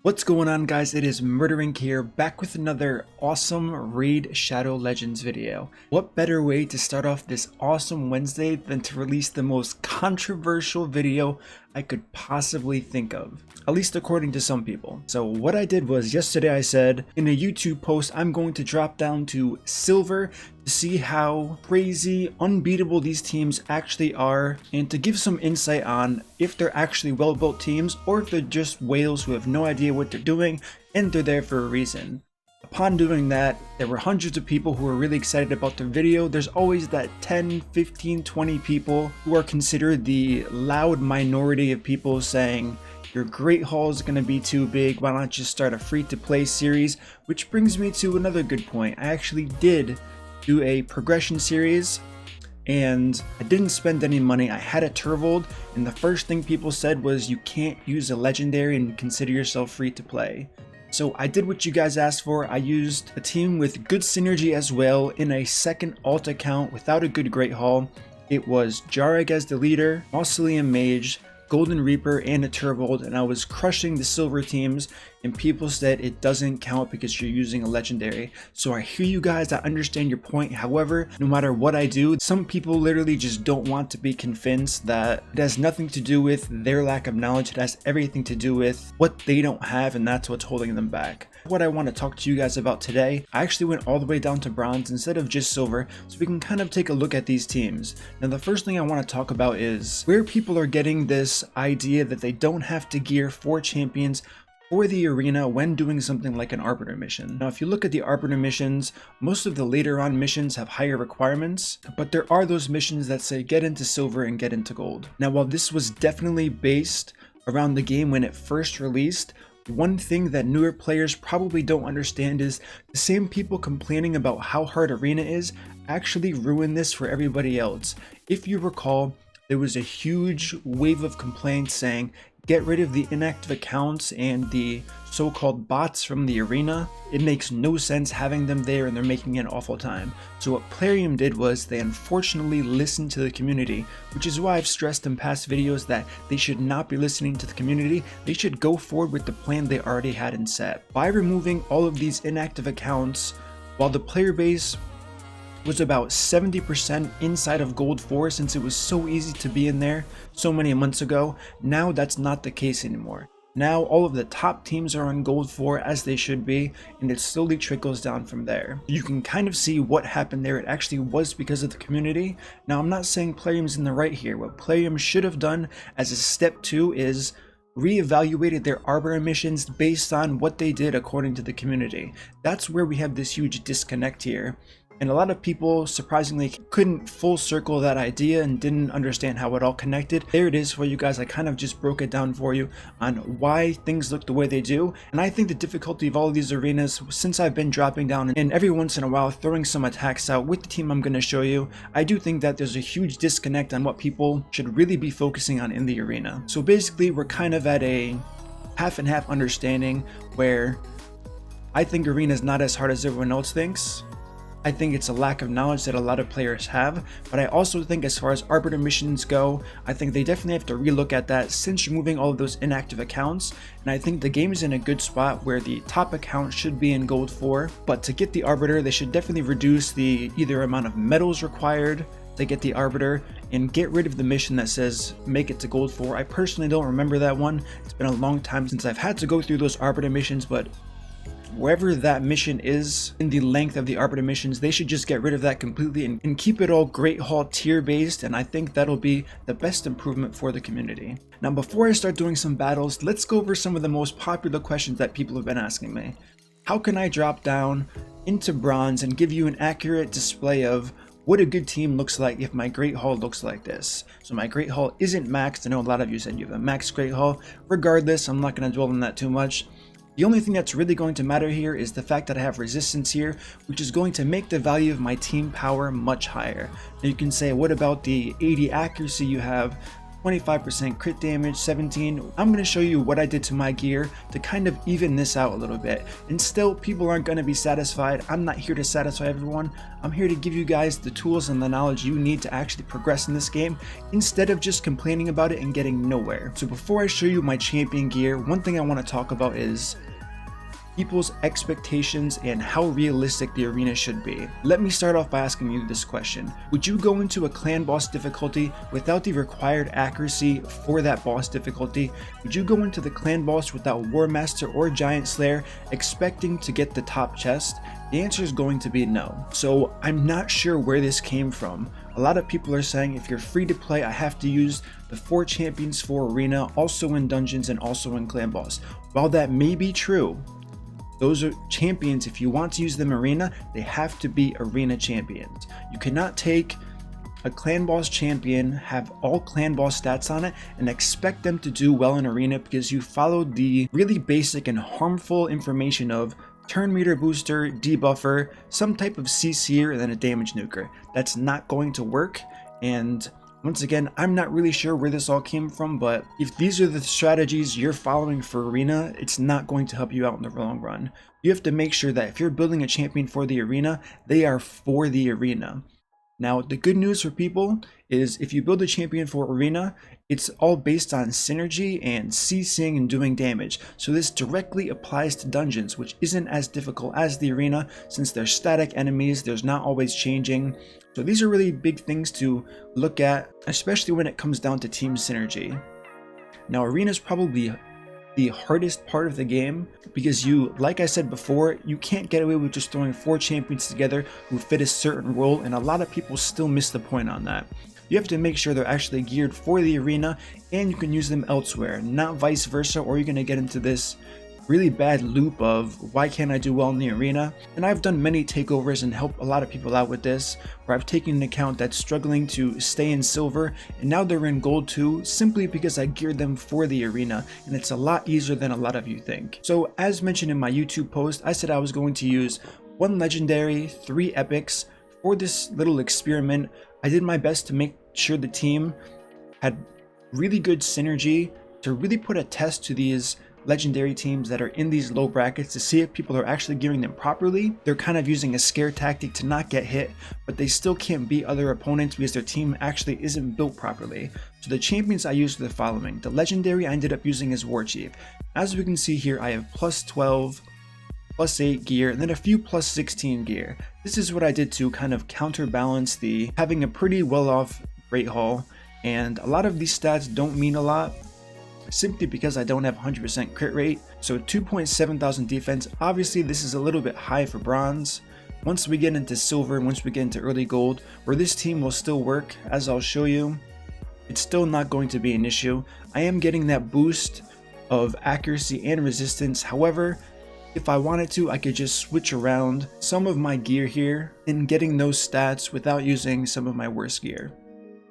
What's going on, guys? It is Murdering here, back with another awesome Raid Shadow Legends video. What better way to start off this awesome Wednesday than to release the most controversial video I could possibly think of, at least according to some people. So what I did was, yesterday I said in a YouTube post I'm going to drop down to silver to see how crazy, unbeatable these teams actually are, and to give some insight on if they're actually well-built teams or if they're just whales who have no idea what they're doing and they're there for a reason. Upon doing that, there were hundreds of people who were really excited about the video. There's always that 10, 15, 20 people who are considered the loud minority of people saying, your Great Hall is going to be too big, why not just start a free-to-play series? Which brings me to another good point. I actually did do a progression series, and I didn't spend any money. I had it turvoed, and the first thing people said was you can't use a legendary and consider yourself free to play. So I did what you guys asked for. I used a team with good synergy as well in a second alt account without a good Great Hall. It was Jarek as the leader, Mausoleum Mage, Golden Reaper, and a Turvold, and I was crushing the silver teams, and people said it doesn't count because you're using a legendary. So I hear you guys, I understand your point. However, no matter what I do, some people literally just don't want to be convinced that it has nothing to do with their lack of knowledge. It has everything to do with what they don't have, and that's what's holding them back. What I want to talk to you guys about today, I actually went all the way down to bronze instead of just silver, so we can kind of take a look at these teams. Now the first thing I want to talk about is where people are getting this idea that they don't have to gear 4 champions for the arena when doing something like an arbiter mission. Now if you look at the arbiter missions, most of the later on missions have higher requirements, but there are those missions that say get into silver and get into gold. Now while this was definitely based around the game when it first released, one thing that newer players probably don't understand is the same people complaining about how hard arena is actually ruin this for everybody else. If you recall, there was a huge wave of complaints saying get rid of the inactive accounts and the so-called bots from the arena. It makes no sense having them there and they're making an awful time. So what Plarium did was they unfortunately listened to the community, which is why I've stressed in past videos that they should not be listening to the community. They should go forward with the plan they already had in set. By removing all of these inactive accounts, while the player base was about 70% inside of Gold 4 since it was so easy to be in there so many months ago, now that's not the case anymore. Now all of the top teams are on Gold 4 as they should be, and it slowly trickles down from there. You can kind of see what happened there. It actually was because of the community. Now I'm not saying Plarium's in the right here. What Plarium should have done as a step 2 is reevaluated their arbiter missions based on what they did according to the community. That's where we have this huge disconnect here. And a lot of people surprisingly couldn't full circle that idea and didn't understand how it all connected. There it is for you guys. I kind of just broke it down for you on why things look the way they do. And I think the difficulty of all of these arenas, since I've been dropping down and every once in a while throwing some attacks out with the team I'm going to show you, I do think that there's a huge disconnect on what people should really be focusing on in the arena. So basically we're kind of at a half and half understanding where I think arena is not as hard as everyone else thinks. I think it's a lack of knowledge that a lot of players have, but I also think as far as arbiter missions go, I think they definitely have to relook at that since removing all of those inactive accounts, and I think the game is in a good spot where the top account should be in Gold 4, but to get the arbiter they should definitely reduce the either amount of medals required to get the arbiter and get rid of the mission that says make it to Gold 4. I personally don't remember that one. It's been a long time since I've had to go through those arbiter missions, but wherever that mission is in the length of the arbiter missions, they should just get rid of that completely and keep it all Great Hall tier based, and I think that'll be the best improvement for the community. Now before I start doing some battles, let's go over some of the most popular questions that people have been asking me. How can I drop down into bronze and give you an accurate display of what a good team looks like if my Great Hall looks like this? So my Great Hall isn't maxed. I know a lot of you said you have a maxed Great Hall. Regardless, I'm not going to dwell on that too much. The only thing that's really going to matter here is the fact that I have resistance here, which is going to make the value of my team power much higher. Now you can say, what about the 80 accuracy you have? 25% crit damage, 17. I'm going to show you what I did to my gear to kind of even this out a little bit. And still, people aren't going to be satisfied. I'm not here to satisfy everyone. I'm here to give you guys the tools and the knowledge you need to actually progress in this game instead of just complaining about it and getting nowhere. So before I show you my champion gear, one thing I want to talk about is people's expectations and how realistic the arena should be. Let me start off by asking you this question. Would you go into a clan boss difficulty without the required accuracy for that boss difficulty? Would you go into the clan boss without War Master or Giant Slayer expecting to get the top chest? The answer is going to be no. So I'm not sure where this came from. A lot of people are saying if you're free to play, I have to use the 4 champions for arena, also in dungeons and also in clan boss. While that may be true, those are champions. If you want to use them arena, they have to be arena champions. You cannot take a clan boss champion, have all clan boss stats on it, and expect them to do well in arena because you followed the really basic and harmful information of turn meter booster, debuffer, some type of CC'er, and then a damage nuker. That's not going to work. And once again, I'm not really sure where this all came from, but if these are the strategies you're following for arena, it's not going to help you out in the long run. You have to make sure that if you're building a champion for the arena, they are for the arena. Now, the good news for people is if you build a champion for arena, it's all based on synergy and CCing and doing damage. So this directly applies to dungeons, which isn't as difficult as the arena since they're static enemies, there's not always changing. So these are really big things to look at, especially when it comes down to team synergy. Now, arena is probably the hardest part of the game because like I said before, you can't get away with just throwing 4 champions together who fit a certain role, and a lot of people still miss the point on that. You have to make sure they're actually geared for the arena and you can use them elsewhere, not vice versa, or you're going to get into this really bad loop of why can't I do well in the arena. And I've done many takeovers and helped a lot of people out with this, where I've taken an account that's struggling to stay in silver and now they're in gold too, simply because I geared them for the arena, and it's a lot easier than a lot of you think. So as mentioned in my YouTube post, I said I was going to use 1 legendary, 3 epics for this little experiment. I did my best to make sure the team had really good synergy to really put a test to these legendary teams that are in these low brackets to see if people are actually gearing them properly. They're kind of using a scare tactic to not get hit, but they still can't beat other opponents because their team actually isn't built properly. So the champions I used are the following. The legendary I ended up using as War Chief. As we can see here, I have plus 12, plus 8 gear, and then a few plus 16 gear. This is what I did to kind of counterbalance the having a pretty well off Great Hall, and a lot of these stats don't mean a lot simply because I don't have 100% crit rate. So 2.7 thousand defense, obviously this is a little bit high for bronze. Once we get into silver and once we get into early gold, where this team will still work, as I'll show you, it's still not going to be an issue. I am getting that boost of accuracy and resistance. However, if I wanted to, I could just switch around some of my gear here and getting those stats without using some of my worst gear.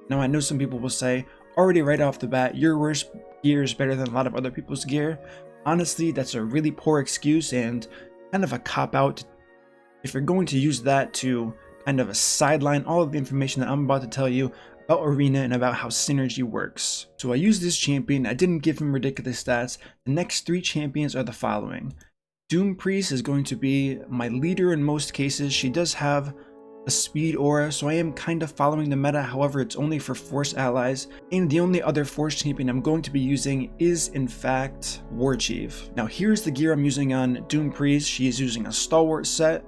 Now I know some people will say, already right off the bat, your worst gear is better than a lot of other people's gear. Honestly, that's a really poor excuse and kind of a cop-out if you're going to use that to kind of sideline all of the information that I'm about to tell you about arena and about how synergy works. So I used this champion, I didn't give him ridiculous stats. The next 3 champions are the following. Doom Priest is going to be my leader in most cases. She does have a speed aura, so I am kind of following the meta. However, it's only for force allies, and the only other force champion I'm going to be using is in fact War Chief. Now here's the gear I'm using on Doom Priest. She is using a stalwart set,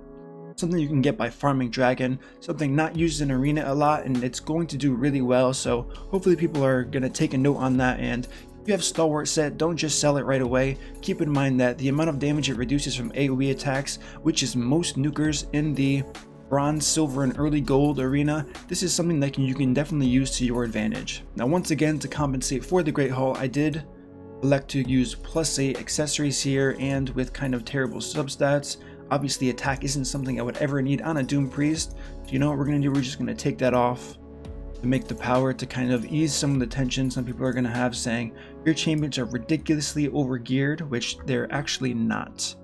something you can get by farming dragon, something not used in arena a lot, and it's going to do really well. So hopefully people are going to take a note on that, and if you have stalwart set, don't just sell it right away. Keep in mind that the amount of damage it reduces from AoE attacks, which is most nukers in the bronze, silver, and early gold arena, this is something that you can definitely use to your advantage. Now once again, to compensate for the Great Hall, I did elect to use plus 8 accessories here, and with kind of terrible substats. Obviously attack isn't something I would ever need on a Doom Priest. So you know what we're going to do? We're just going to take that off to make the power to kind of ease some of the tension some people are going to have, saying your champions are ridiculously overgeared, which they're actually not.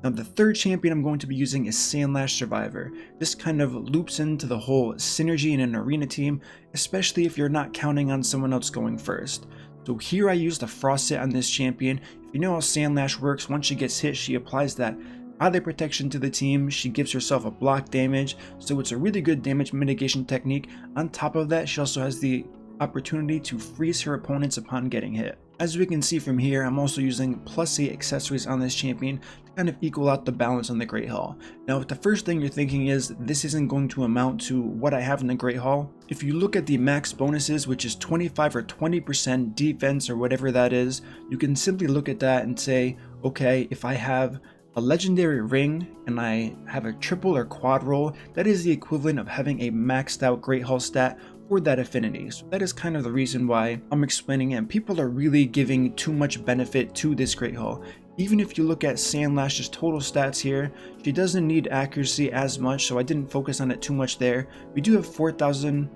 Now the third champion I'm going to be using is Sandlash Survivor. This kind of loops into the whole synergy in an arena team, especially if you're not counting on someone else going first. So here I used a Frost Hit on this champion. If you know how Sandlash works, once she gets hit, she applies that ally protection to the team. She gives herself a block damage, so it's a really good damage mitigation technique. On top of that, she also has the opportunity to freeze her opponents upon getting hit. As we can see from here, I'm also using +8 accessories on this champion to kind of equal out the balance on the Great Hall. Now, if the first thing you're thinking is this isn't going to amount to what I have in the Great Hall, if you look at the max bonuses, which is 25 or 20% defense or whatever that is, you can simply look at that and say, okay, if I have a legendary ring and I have a triple or quad roll, that is the equivalent of having a maxed out Great Hall stat for that affinity. So that is kind of the reason why I'm explaining it, and people are really giving too much benefit to this Great Hall. Even if you look at Sandlash's total stats here, she doesn't need accuracy as much, so I didn't focus on it too much there. We do have 4,000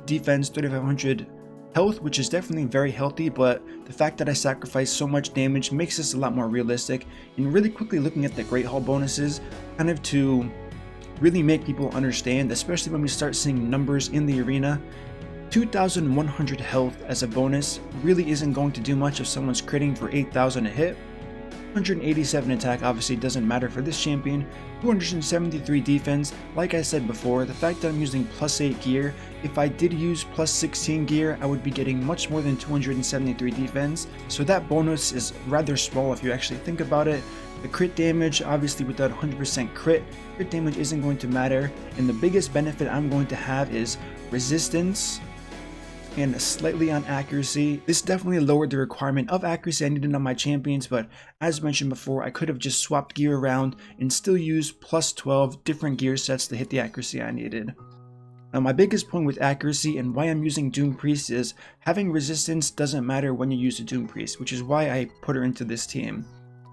defense, 3,500 health, which is definitely very healthy, but the fact that I sacrificed so much damage makes this a lot more realistic. And really quickly looking at the Great Hall bonuses, kind of to really make people understand, especially when we start seeing numbers in the arena, 2,100 health as a bonus really isn't going to do much if someone's critting for 8,000 a hit. 187 attack obviously doesn't matter for this champion. 273 defense. Like I said before, the fact that I'm using +8 gear, if I did use +16 gear, I would be getting much more than 273 defense. So that bonus is rather small if you actually think about it. The crit damage, obviously without 100% crit damage isn't going to matter. And the biggest benefit I'm going to have is resistance and slightly on accuracy. This definitely lowered the requirement of accuracy I needed on my champions, but as mentioned before, I could have just swapped gear around and still used +12 different gear sets to hit the accuracy I needed. Now my biggest point with accuracy and why I'm using Doom Priest is having resistance doesn't matter when you use a Doom Priest, which is why I put her into this team.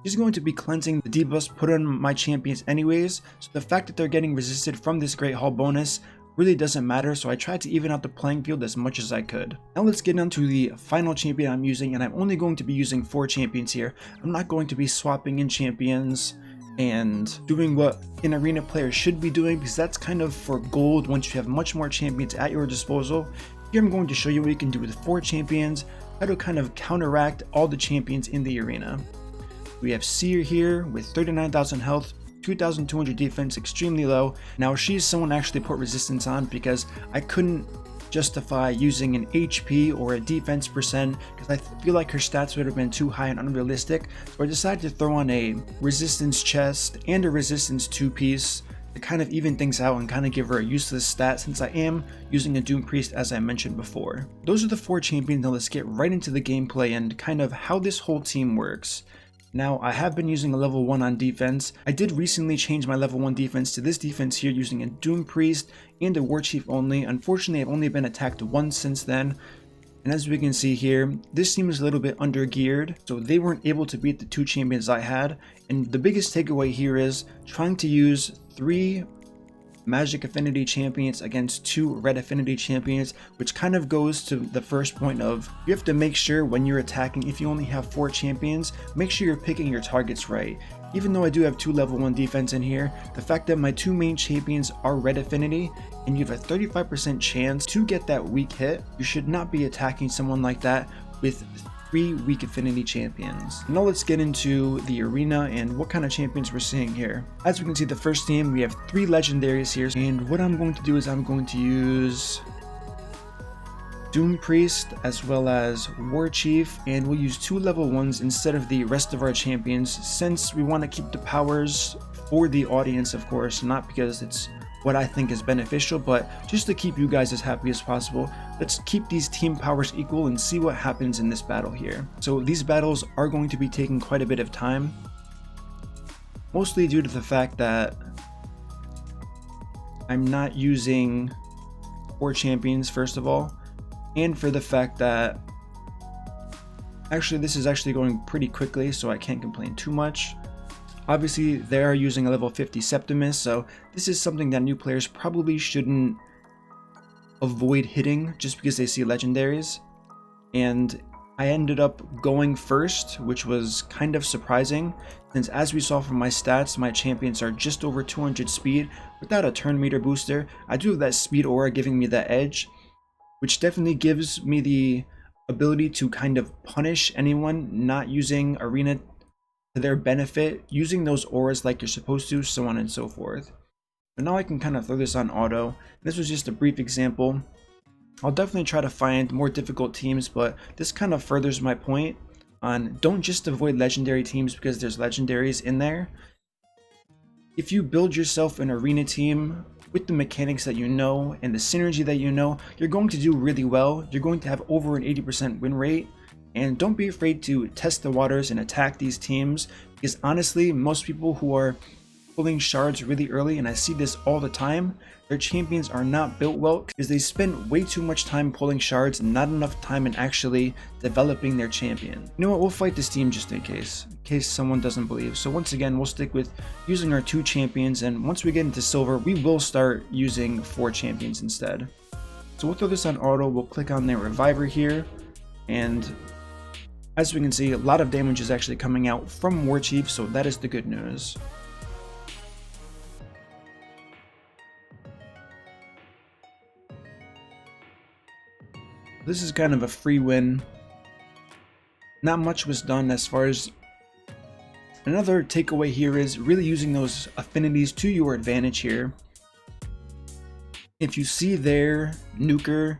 She's going to be cleansing the debuffs put on my champions anyways, so the fact that they're getting resisted from this Great Hall bonus really doesn't matter, so I tried to even out the playing field as much as I could. Now let's get on to the final champion I'm using, and I'm only going to be using 4 champions here. I'm not going to be swapping in champions and doing what an arena player should be doing, because that's kind of for gold once you have much more champions at your disposal. Here I'm going to show you what you can do with 4 champions, how to kind of counteract all the champions in the arena. We have Seer here with 39,000 health, 2,200 defense, extremely low. Now she's someone I actually put resistance on because I couldn't justify using an HP or a defense percent because I feel like her stats would have been too high and unrealistic. So I decided to throw on a resistance chest and a resistance 2-piece to kind of even things out and kind of give her a useless stat since I am using a Doom Priest as I mentioned before. Those are the 4 champions. Now let's get right into the gameplay and kind of how this whole team works. Now, I have been using a level 1 on defense. I did recently change my level 1 defense to this defense here using a Doom Priest and a War Chief only. Unfortunately, I've only been attacked once since then. And as we can see here, this team is a little bit under geared, so they weren't able to beat the 2 champions I had. And the biggest takeaway here is trying to use 3 Magic Affinity champions against 2 Red Affinity champions, which kind of goes to the first point of you have to make sure when you're attacking, if you only have 4 champions, make sure you're picking your targets right. Even though I do have 2 level 1 defense in here, the fact that my 2 main champions are Red Affinity and you have a 35% chance to get that weak hit, you should not be attacking someone like that with 3 weak affinity champions. Now let's get into the arena and what kind of champions we're seeing here. As we can see, the first team, we have 3 legendaries here, and what I'm going to do is I'm going to use Doom Priest as well as War Chief, and we'll use 2 level 1s instead of the rest of our champions since we want to keep the powers for the audience, of course, not because it's what I think is beneficial, but just to keep you guys as happy as possible. Let's keep these team powers equal and see what happens in this battle here. So these battles are going to be taking quite a bit of time, mostly due to the fact that I'm not using 4 champions first of all, and for the fact that actually this is actually going pretty quickly, so I can't complain too much. Obviously, they are using a level 50 Septimus, so this is something that new players probably shouldn't avoid hitting just because they see legendaries. And I ended up going first, which was kind of surprising, since as we saw from my stats, my champions are just over 200 speed without a turn meter booster. I do have that speed aura giving me that edge, which definitely gives me the ability to kind of punish anyone not using arena to their benefit, using those auras like you're supposed to, so on and so forth. But now I can kind of throw this on auto. This was just a brief example. I'll definitely try to find more difficult teams, but this kind of furthers my point on don't just avoid legendary teams because there's legendaries in there. If you build yourself an arena team with the mechanics that you know and the synergy that you know, you're going to do really well. You're going to have over an 80% win rate. And don't be afraid to test the waters and attack these teams, because honestly, most people who are pulling shards really early, and I see this all the time, their champions are not built well because they spend way too much time pulling shards and not enough time in actually developing their champion. You know what, we'll fight this team just in case someone doesn't believe. So once again, we'll stick with using our 2 champions, and once we get into silver, we will start using 4 champions instead. So we'll throw this on auto, we'll click on their reviver here, and as we can see, a lot of damage is actually coming out from War Chief, so that is the good news. This is kind of a free win. Not much was done as far as... Another takeaway here is really using those affinities to your advantage here. If you see their nuker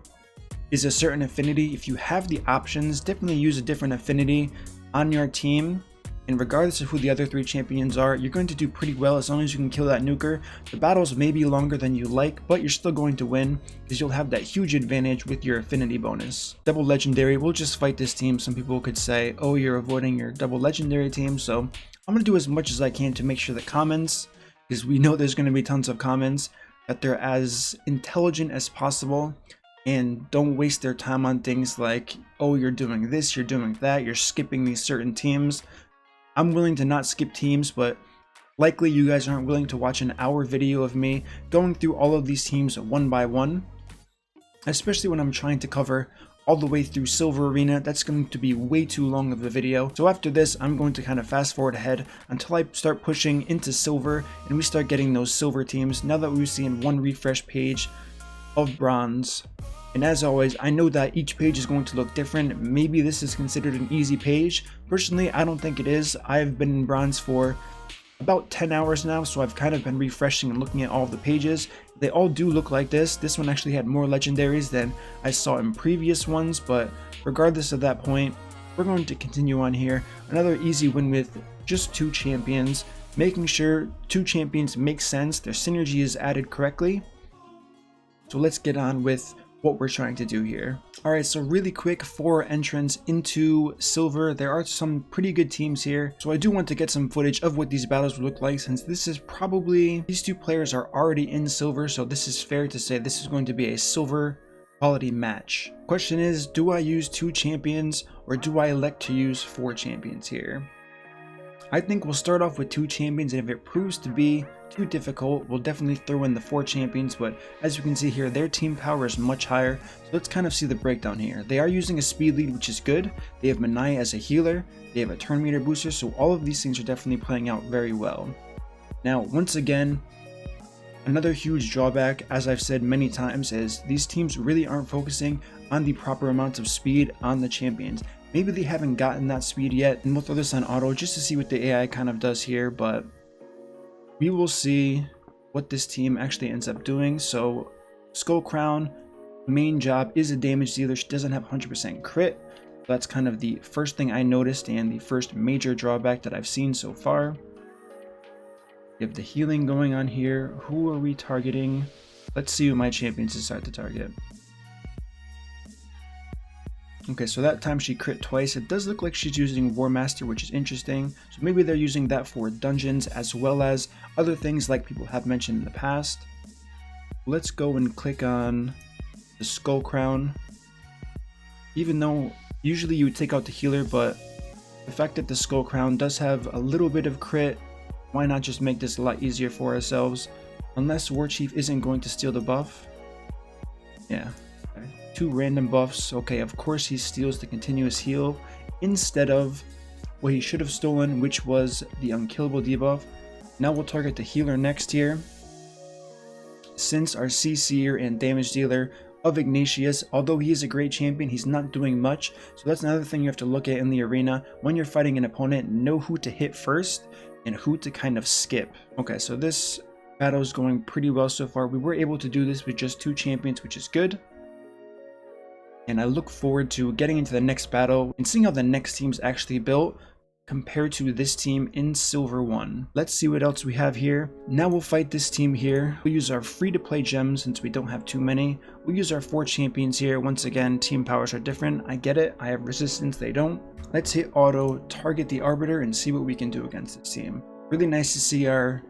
is a certain affinity, if you have the options, definitely use a different affinity on your team. And regardless of who the other 3 champions are, you're going to do pretty well as long as you can kill that nuker. The battles may be longer than you like, but you're still going to win because you'll have that huge advantage with your affinity bonus. Double legendary, we'll just fight this team. Some people could say, oh, you're avoiding your double legendary team. So I'm going to do as much as I can to make sure the commons, because we know there's going to be tons of commons, that they're as intelligent as possible. And don't waste their time on things like, oh, you're doing this, you're doing that, you're skipping these certain teams. I'm willing to not skip teams, but likely you guys aren't willing to watch an hour video of me going through all of these teams one by one. Especially when I'm trying to cover all the way through Silver Arena, that's going to be way too long of a video. So after this, I'm going to kind of fast forward ahead until I start pushing into Silver and we start getting those Silver teams now that we've seen one refresh page of Bronze. And as always, I know that each page is going to look different. Maybe this is considered an easy page. Personally, I don't think it is. I've been in Bronze for about 10 hours now, so I've kind of been refreshing and looking at all of the pages. They all do look like this. This one actually had more legendaries than I saw in previous ones, but regardless of that point, we're going to continue on here. Another easy win with just 2 champions, making sure 2 champions make sense, their synergy is added correctly. So let's get on with what we're trying to do here. Alright, so really quick for entrance into Silver, there are some pretty good teams here, so I do want to get some footage of what these battles would look like, since this is probably, these 2 players are already in Silver, so this is fair to say this is going to be a Silver quality match. Question is, do I use 2 champions or do I elect to use 4 champions here? I think we'll start off with 2 champions, and if it proves to be too difficult, we'll definitely throw in the 4 champions, but as you can see here, their team power is much higher, so let's kind of see the breakdown here. They are using a speed lead, which is good. They have Manai as a healer, they have a turn meter booster, so all of these things are definitely playing out very well. Now, once again, another huge drawback, as I've said many times, is these teams really aren't focusing on the proper amounts of speed on the champions. Maybe they haven't gotten that speed yet, and we'll throw this on auto just to see what the AI kind of does here, but we will see what this team actually ends up doing. So Skull Crown, main job is a damage dealer. She doesn't have 100% crit. That's kind of the first thing I noticed and the first major drawback that I've seen so far. We have the healing going on here. Who are we targeting? Let's see who my champions decide to target. Okay, so that time she crit twice. It does look like she's using War Master, which is interesting. So maybe they're using that for dungeons as well as other things like people have mentioned in the past. Let's go and click on the Skull Crown. Even though usually you would take out the healer, but the fact that the Skull Crown does have a little bit of crit, why not just make this a lot easier for ourselves? Unless War Chief isn't going to steal the buff. Yeah. 2 random buffs. Okay, of course he steals the continuous heal instead of what he should have stolen, which was the unkillable debuff. Now we'll target the healer next here. Since our CC'er and damage dealer of Ignatius, although he is a great champion, he's not doing much. So that's another thing you have to look at in the arena. When you're fighting an opponent, know who to hit first and who to kind of skip. Okay, so this battle is going pretty well so far. We were able to do this with just 2 champions, which is good. And I look forward to getting into the next battle and seeing how the next team's actually built compared to this team in Silver 1. Let's see what else we have here. Now we'll fight this team here. We'll use our free-to-play gems since we don't have too many. We'll use our 4 champions here. Once again, team powers are different. I get it. I have resistance, they don't. Let's hit auto, target the arbiter, and see what we can do against this team. Really nice to see our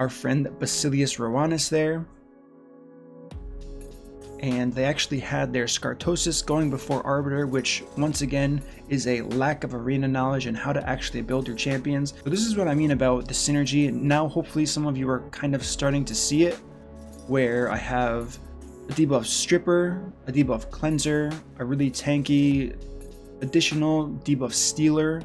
friend Basilius Rowanus there. And they actually had their Scartosis going before Arbiter, which once again is a lack of arena knowledge and how to actually build your champions. So this is what I mean about the synergy. Now hopefully some of you are kind of starting to see it, where I have a debuff Stripper, a debuff Cleanser, a really tanky additional debuff Stealer,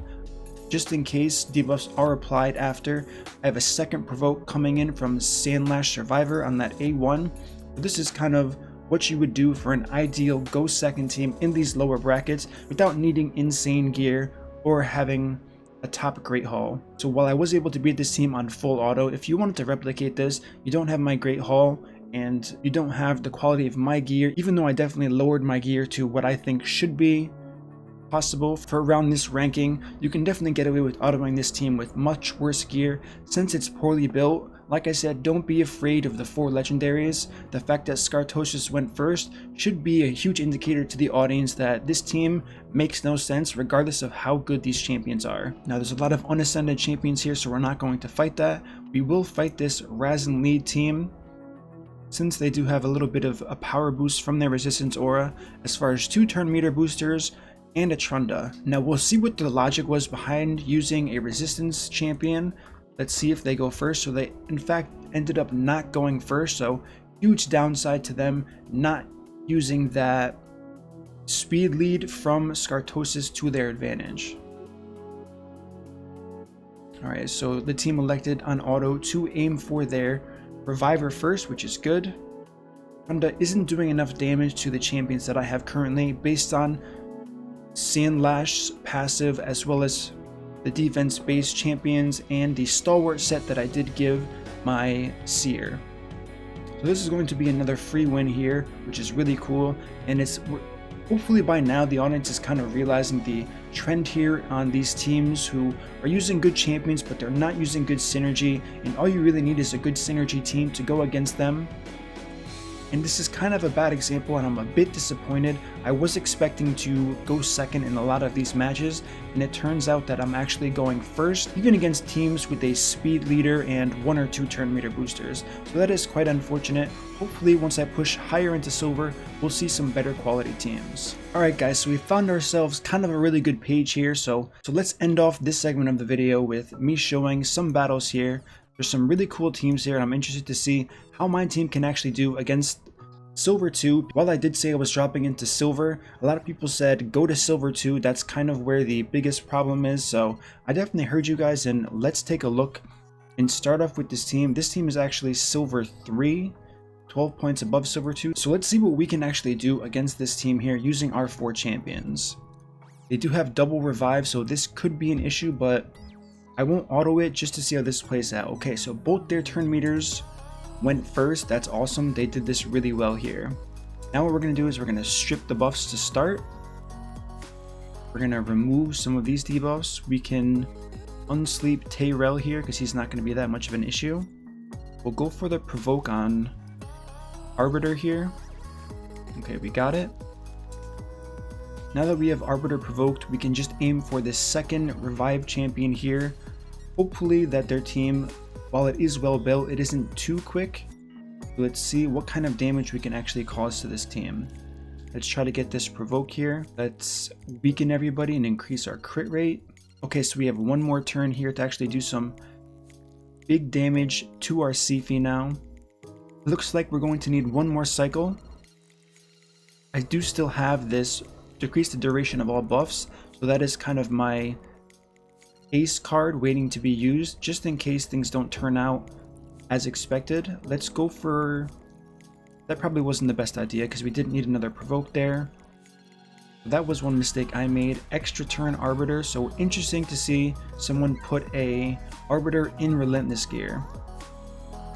just in case debuffs are applied after. I have a second provoke coming in from Sandlash Survivor on that A1. So this is kind of what you would do for an ideal go second team in these lower brackets without needing insane gear or having a top Great Hall. So while I was able to beat this team on full auto, if you wanted to replicate this, you don't have my Great Hall and you don't have the quality of my gear, even though I definitely lowered my gear to what I think should be possible for around this ranking. You can definitely get away with autoing this team with much worse gear since it's poorly built. Like I said, don't be afraid of the 4 legendaries. The fact that Scartosis went first should be a huge indicator to the audience that this team makes no sense regardless of how good these champions are. Now there's a lot of unascended champions here, so we're not going to fight that. We will fight this Raz and lead team since they do have a little bit of a power boost from their resistance aura as far as 2 turn meter boosters and a Trunda. Now we'll see what the logic was behind using a resistance champion. Let's see if they go first. So they in fact ended up not going first, so huge downside to them not using that speed lead from Scartosis to their advantage. Alright, so the team elected on auto to aim for their Reviver first, which is good. Honda isn't doing enough damage to the champions that I have currently based on Sandlash passive as well as the defense based champions and the stalwart set that I did give my seer. So this is going to be another free win here, which is really cool, and it's hopefully by now the audience is kind of realizing the trend here on these teams who are using good champions but they're not using good synergy, and all you really need is a good synergy team to go against them. And this is kind of a bad example and I'm a bit disappointed. I was expecting to go second in a lot of these matches, and it turns out that I'm actually going first, even against teams with a speed leader and 1 or 2 turn meter boosters. So that is quite unfortunate. Hopefully once I push higher into silver, we'll see some better quality teams. Alright guys, so we found ourselves kind of a really good page here, so let's end off this segment of the video with me showing some battles here. There's some really cool teams here, and I'm interested to see how my team can actually do against Silver 2. While I did say I was dropping into Silver, a lot of people said go to Silver 2. That's kind of where the biggest problem is, so I definitely heard you guys, and let's take a look and start off with this team. This team is actually Silver 3, 12 points above Silver 2. So let's see what we can actually do against this team here using our 4 champions. They do have double revive, so this could be an issue, but I won't auto it just to see how this plays out. Okay, so both their turn meters went first. That's awesome. They did this really well here. Now what we're going to do is we're going to strip the buffs to start. We're going to remove some of these debuffs. We can unsleep Tayrell here because he's not going to be that much of an issue. We'll go for the provoke on Arbiter here. Okay, we got it. Now that we have Arbiter provoked, we can just aim for this second revive champion here. Hopefully that their team, while it is well built, it isn't too quick. Let's see what kind of damage we can actually cause to this team. Let's try to get this provoke here. Let's weaken everybody and increase our crit rate. Okay, so we have one more turn here to actually do some big damage to our Sifi now. Looks like we're going to need one more cycle. I do still have this decrease the duration of all buffs, so that is kind of my ace card waiting to be used just in case things don't turn out as expected. Let's go for... That probably wasn't the best idea because we didn't need another provoke there. That was one mistake I made. Extra turn arbiter, so interesting to see someone put a arbiter in relentless gear.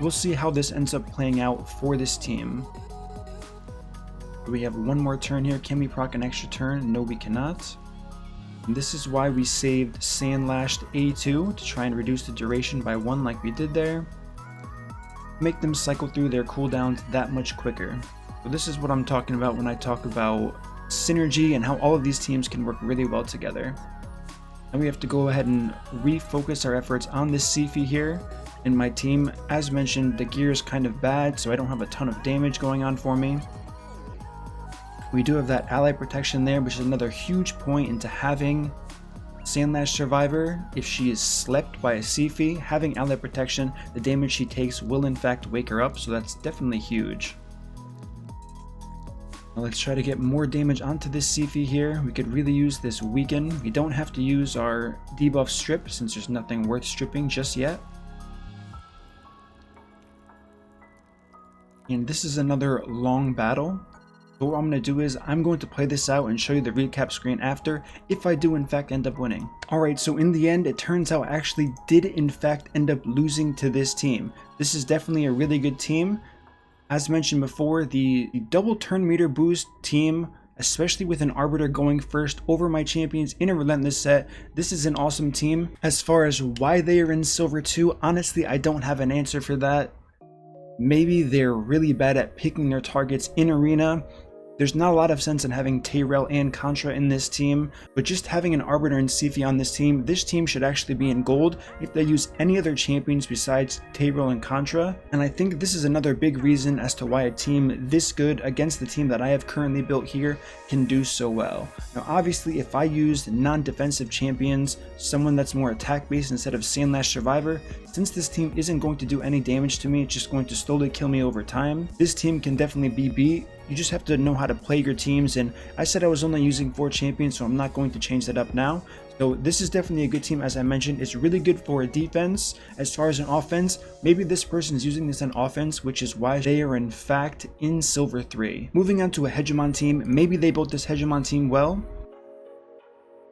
We'll see how this ends up playing out for this team. We have one more turn here. Can we proc an extra turn? No, we cannot. And this is why we saved Sandlashed A2 to try and reduce the duration by 1 like we did there. Make them cycle through their cooldowns that much quicker. So this is what I'm talking about when I talk about synergy and how all of these teams can work really well together. And we have to go ahead and refocus our efforts on this Sifi here. In my team, as mentioned, the gear is kind of bad, so I don't have a ton of damage going on for me. We do have that ally protection there, which is another huge point into having Sandlash Survivor. If she is slept by a Sifi, having ally protection, the damage she takes will in fact wake her up, so that's definitely huge. Now let's try to get more damage onto this Sifi here. We could really use this weaken. We don't have to use our debuff strip since there's nothing worth stripping just yet. And this is another long battle. So what I'm going to do is I'm going to play this out and show you the recap screen after if I do in fact end up winning. Alright, so in the end it turns out I actually did in fact end up losing to this team. This is definitely a really good team. As mentioned before, the double turn meter boost team, especially with an arbiter going first over my champions in a relentless set, this is an awesome team. As far as why they are in silver 2, honestly I don't have an answer for that. Maybe they're really bad at picking their targets in arena. There's not a lot of sense in having Tyrell and Contra in this team, but just having an Arbiter and Sifi on this team should actually be in gold if they use any other champions besides Tyrell and Contra. And I think this is another big reason as to why a team this good against the team that I have currently built here can do so well. Now obviously if I used non-defensive champions, someone that's more attack based instead of Sandlash Survivor, since this team isn't going to do any damage to me, it's just going to slowly kill me over time, this team can definitely be beat. You just have to know how to play your teams, and I said I was only using 4 champions, so I'm not going to change that up now. So this is definitely a good team. As I mentioned, it's really good for a defense. As far as an offense, maybe this person is using this on offense, which is why they are in fact in silver 3. Moving on to a hegemon team, maybe they built this hegemon team well.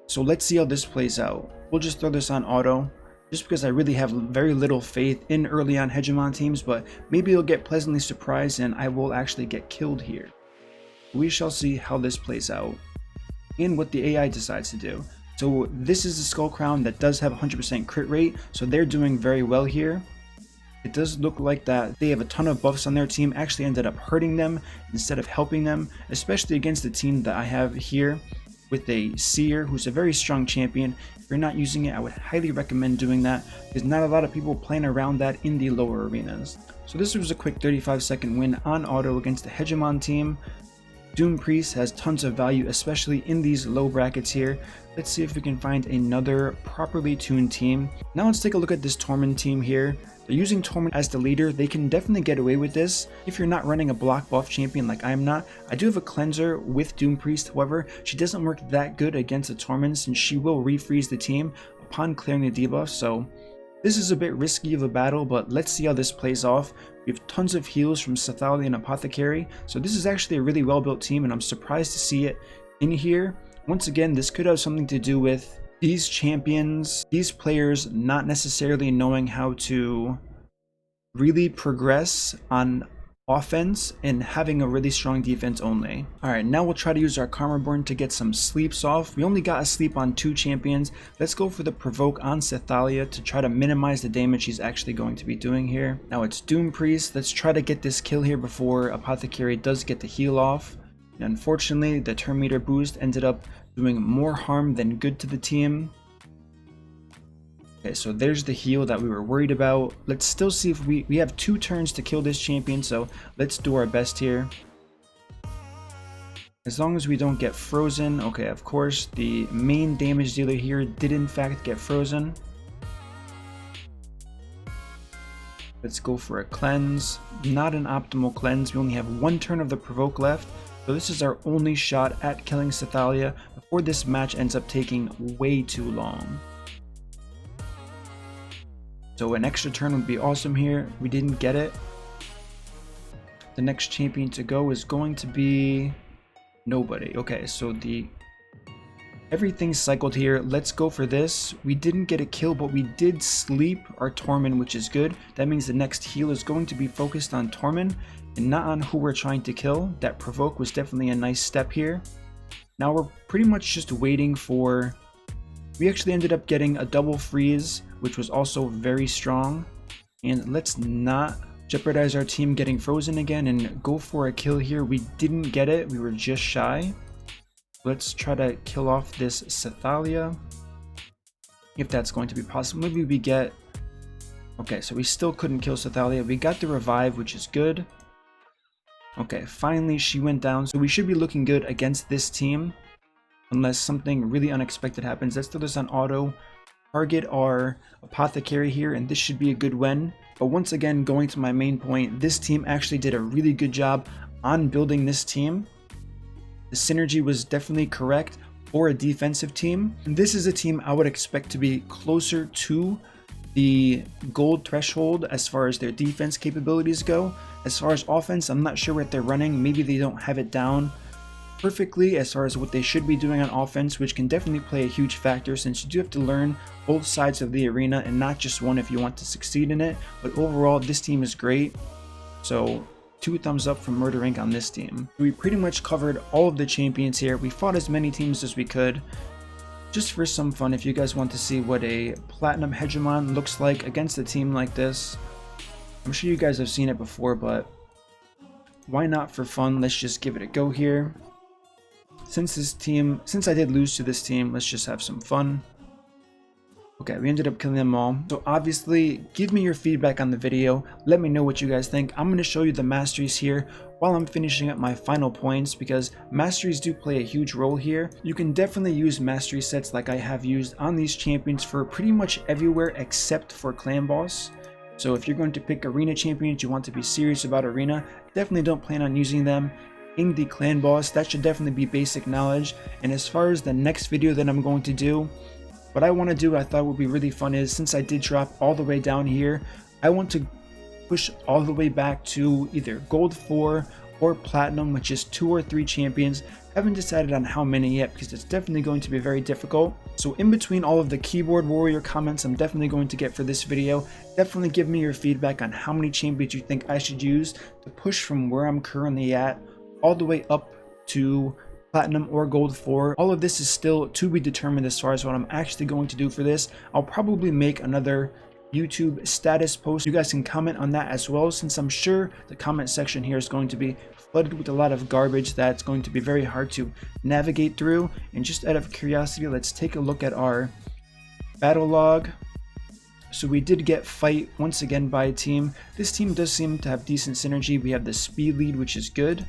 So let's see how this plays out. We'll just throw this on auto, just because I really have very little faith in early on hegemon teams, but maybe you'll get pleasantly surprised and I will actually get killed here. We shall see how this plays out and what the AI decides to do. So this is the Skull Crown that does have 100% crit rate, so they're doing very well here. It does look like that they have a ton of buffs on their team, actually ended up hurting them instead of helping them, especially against the team that I have here with a Seer, who's a very strong champion. If you're not using it, I would highly recommend doing that, because not a lot of people playing around that in the lower arenas. So this was a quick 35-second win on auto against the hegemon team. Doom Priest has tons of value, especially in these low brackets here. Let's see if we can find another properly tuned team. Now let's take a look at this Tormund team here. They're using Tormund as the leader. They can definitely get away with this if you're not running a block buff champion like I'm not. I do have a cleanser with Doom Priest, however, she doesn't work that good against a Tormund since she will refreeze the team upon clearing the debuff. So this is a bit risky of a battle, but let's see how this plays off. We have tons of heals from Sathalia and Apothecary, so this is actually a really well built team and I'm surprised to see it in here. Once again, this could have something to do with these champions, these players not necessarily knowing how to really progress on offense and having a really strong defense only. Alright, now we'll try to use our Karmaborn to get some sleeps off. We only got a sleep on 2 champions. Let's go for the provoke on Sathalia to try to minimize the damage she's actually going to be doing here. Now it's Doom Priest. Let's try to get this kill here before Apothecary does get the heal off. And unfortunately, the turn meter boost ended up doing more harm than good to the team. Okay, so there's the heal that we were worried about. Let's still see if we have 2 turns to kill this champion, so let's do our best here. As long as we don't get frozen. Okay, of course, the main damage dealer here did in fact get frozen. Let's go for a cleanse. Not an optimal cleanse. We only have 1 turn of the provoke left. So this is our only shot at killing Sathalia before this match ends up taking way too long. So an extra turn would be awesome here. We didn't get it. The next champion to go is going to be nobody. Okay, so everything's cycled here. Let's go for this. We didn't get a kill, but we did sleep our Torment, which is good. That means the next heal is going to be focused on Torment and not on who we're trying to kill. That provoke was definitely a nice step here. Now we're pretty much just waiting for... We actually ended up getting a double freeze, which was also very strong. And let's not jeopardize our team getting frozen again and go for a kill here. We didn't get it. We were just shy. Let's try to kill off this Sathalia, if that's going to be possible. Maybe we get... Okay, so we still couldn't kill Sathalia. We got the revive, which is good. Okay, finally she went down. So we should be looking good against this team, unless something really unexpected happens. Let's throw this on auto. Target our apothecary here, and this should be a good win. But once again, going to my main point, this team actually did a really good job on building this team. The synergy was definitely correct for a defensive team. And this is a team I would expect to be closer to the gold threshold as far as their defense capabilities go. As far as offense, I'm not sure what they're running. Maybe they don't have it down perfectly as far as what they should be doing on offense, which can definitely play a huge factor since you do have to learn both sides of the arena and not just one if you want to succeed in it. But overall, this team is great. So 2 thumbs up from Murder Inc. on this team. We pretty much covered all of the champions here. We fought as many teams as we could. Just for some fun, if you guys want to see what a Platinum Hegemon looks like against a team like this. I'm sure you guys have seen it before, but why not for fun? Let's just give it a go here. Since I did lose to this team, let's just have some fun. Okay, we ended up killing them all. So obviously, give me your feedback on the video. Let me know what you guys think. I'm going to show you the masteries here while I'm finishing up my final points, because masteries do play a huge role here. You can definitely use mastery sets like I have used on these champions for pretty much everywhere except for clan boss. So if you're going to pick arena champions, you want to be serious about arena, definitely don't plan on using them in the clan boss. That should definitely be basic knowledge. And as far as the next video that I'm going to do, what I want to do, I thought would be really fun is, since I did drop all the way down here, I want to push all the way back to either gold 4 or platinum with just 2 or 3 champions. Haven't decided on how many yet because it's definitely going to be very difficult. So in between all of the keyboard warrior comments I'm definitely going to get for this video, definitely give me your feedback on how many champions you think I should use to push from where I'm currently at all the way up to platinum or gold 4. All of this is still to be determined as far as what I'm actually going to do for this. I'll probably make another YouTube status post. You guys can comment on that as well, since I'm sure the comment section here is going to be flooded with a lot of garbage that's going to be very hard to navigate through. And just out of curiosity, let's take a look at our battle log. So we did get fight once again by a team. This team does seem to have decent synergy. We have the speed lead, which is good,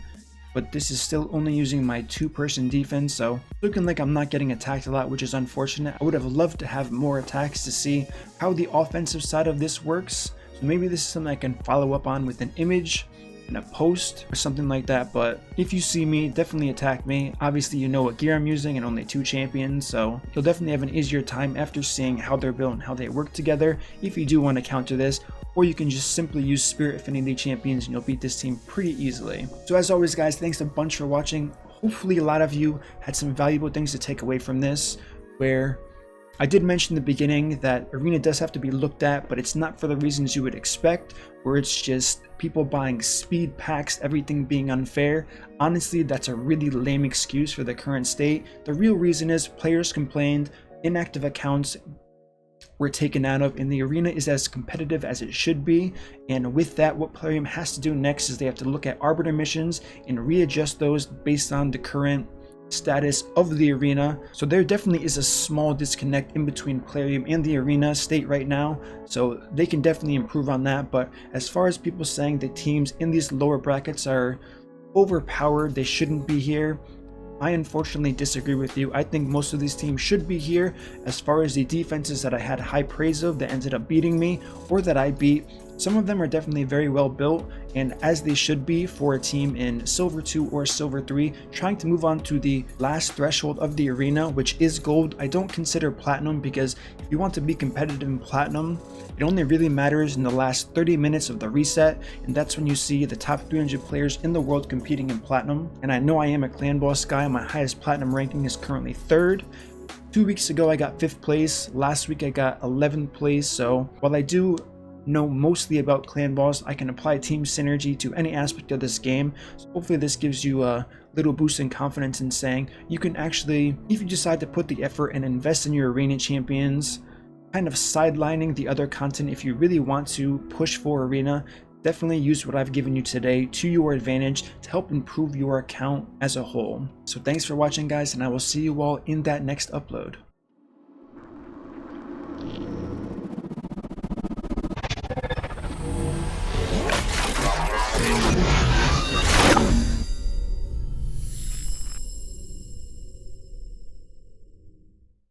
but this is still only using my 2-person defense, so looking like I'm not getting attacked a lot, which is unfortunate. I would have loved to have more attacks to see how the offensive side of this works. So maybe this is something I can follow up on with an image and a post or something like that. But if you see me, definitely attack me. Obviously you know what gear I'm using and only 2 champions, so you'll definitely have an easier time after seeing how they're built and how they work together if you do want to counter this. Or you can just simply use Spirit Affinity champions and you'll beat this team pretty easily. So as always guys, thanks a bunch for watching. Hopefully a lot of you had some valuable things to take away from this, where I did mention in the beginning that arena does have to be looked at, but it's not for the reasons you would expect, where it's just people buying speed packs, everything being unfair. Honestly, that's a really lame excuse for the current state. The real reason is players complained, inactive accounts were taken out of, and the arena is as competitive as it should be. And with that, what plarium has to do next is they have to look at arbiter missions and readjust those based on the current status of the arena. So there definitely is a small disconnect in between plarium and the arena state right now, so they can definitely improve on that. But as far as people saying that teams in these lower brackets are overpowered, they shouldn't be here, I unfortunately disagree with you. I think most of these teams should be here. As far as the defenses that I had high praise of that ended up beating me, or that I beat, Some of them are definitely very well built, and as they should be for a team in Silver 2 or Silver 3, trying to move on to the last threshold of the arena, which is Gold. I don't consider Platinum, because if you want to be competitive in Platinum, it only really matters in the last 30 minutes of the reset, and that's when you see the top 300 players in the world competing in Platinum. And I know I am a clan boss guy. My highest Platinum ranking is currently 3rd. 2 weeks ago I got 5th place, last week I got 11th place, so while I do know mostly about clan boss, I can apply team synergy to any aspect of this game. So hopefully this gives you a little boost in confidence in saying you can actually, if you decide to put the effort and invest in your arena champions, kind of sidelining the other content, if you really want to push for arena, definitely use what I've given you today to your advantage to help improve your account as a whole. So thanks for watching, guys, and I will see you all in that next upload.